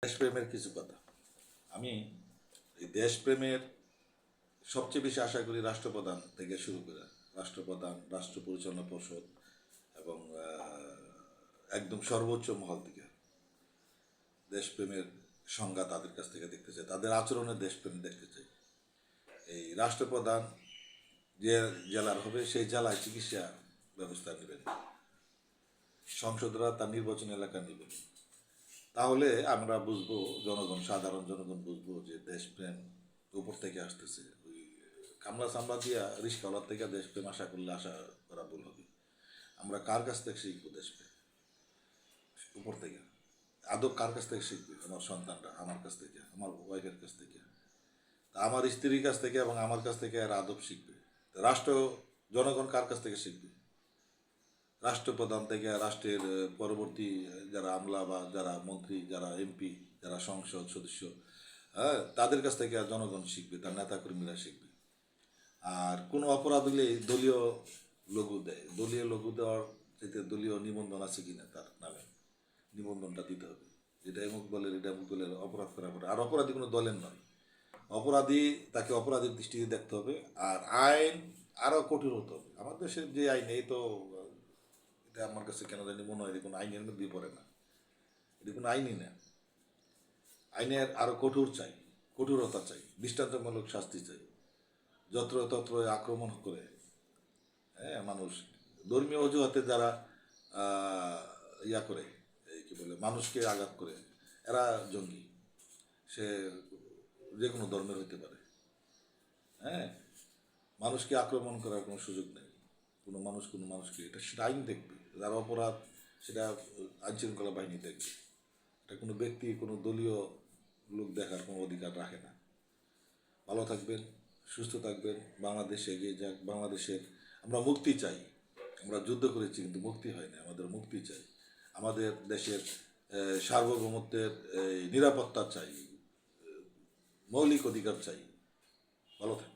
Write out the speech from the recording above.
দেশপ্রেমের কিছু কথা। আমি এই দেশপ্রেমের সবচেয়ে বেশি আশা করি রাষ্ট্রপ্রধান থেকে শুরু করে রাষ্ট্রপ্রধান, রাষ্ট্র পরিচালনা পর্ষদ এবং একদম সর্বোচ্চ মহল থেকে দেশপ্রেমের সংজ্ঞা তাদের কাছ থেকে দেখতে চাই, তাদের আচরণের দেশপ্রেম দেখতে চাই। এই রাষ্ট্রপ্রধান যে জেলার হবে সেই জেলায় চিকিৎসা ব্যবস্থা নেবেন, সংসদরা তার নির্বাচনী এলাকা নেবেন। তাহলে আমরা বুঝবো, জনগণ, সাধারণ জনগণ বুঝবো যে দেশপ্রেম উপর থেকে আসতেছে। ওই কামলা চামড়া দিয়া রিস্কাওয়ালার থেকে দেশপ্রেম আশা করলে আশা করা ভুল হবে। আমরা কার কাছ থেকে শিখবো দেশপ্রেম? উপর থেকে। আদৌ কার কাছ থেকে শিখবে? আমার সন্তানরা আমার কাছ থেকে, আমার ওয়াইফের কাছ থেকে, আমার স্ত্রীর কাছ থেকে এবং আমার কাছ থেকে এরা আদব শিখবে। রাষ্ট্র, জনগণ কার কাছ থেকে শিখবে? রাষ্ট্রপ্রধান থেকে, রাষ্ট্রের পরবর্তী যারা আমলা বা যারা মন্ত্রী, যারা এমপি, যারা সংসদ সদস্য, হ্যাঁ, তাদের কাছ থেকে জনগণ শিখবে, তার নেতাকর্মীরা শিখবে। আর কোনো অপরাধ হলে দলীয় লঘু দেয়, দলীয় লঘু দেওয়ার যেতে দলীয় নিবন্ধন আছে কিনা তার নামে নিবন্ধনটা দিতে হবে, যেটা এমুক দলের, এটা এমুক দলের অপরাধ করা পড়ে। আর অপরাধী কোনো দলের নয়, অপরাধী তাকে অপরাধীর দৃষ্টিতে দেখতে হবে। আর আইন আরও কঠোর হতে হবে। আমার দেশের যে আইন, এই তো এটা আমার কাছে কেন জানি মনে হয় কোনো আইনের মধ্যে পড়ে না, এটা কোনো আইনই না। আইনের আরও কঠোর চাই, কঠোরতা চাই, দৃষ্টান্তমূলক শাস্তি চাই। যত্রতত্র আক্রমণ করে, হ্যাঁ, মানুষ ধর্মীয় অজুহাতে যারা ইয়া করে, এই কী বলে, মানুষকে আঘাত করে, এরা জঙ্গি। সে যে কোনো ধর্মের হইতে পারে, হ্যাঁ। মানুষকে আক্রমণ করার কোনো সুযোগ নেই। কোনো মানুষ কোনো মানুষকে, এটা সেটা আইন দেখবে। যারা অপরাধ সেটা আইন শৃঙ্খলা বাহিনী দেখবে। এটা কোনো ব্যক্তি, কোনো দলীয় লোক দেখার কোনো অধিকার রাখে না। ভালো থাকবেন, সুস্থ থাকবেন, বাংলাদেশ এগিয়ে যাক। বাংলাদেশের আমরা মুক্তি চাই। আমরা যুদ্ধ করেছি কিন্তু মুক্তি হয় না, আমাদের মুক্তি চাই। আমাদের দেশের সার্বভৌমত্বের নিরাপত্তা চাই, মৌলিক অধিকার চাই। ভালো থাকবেন।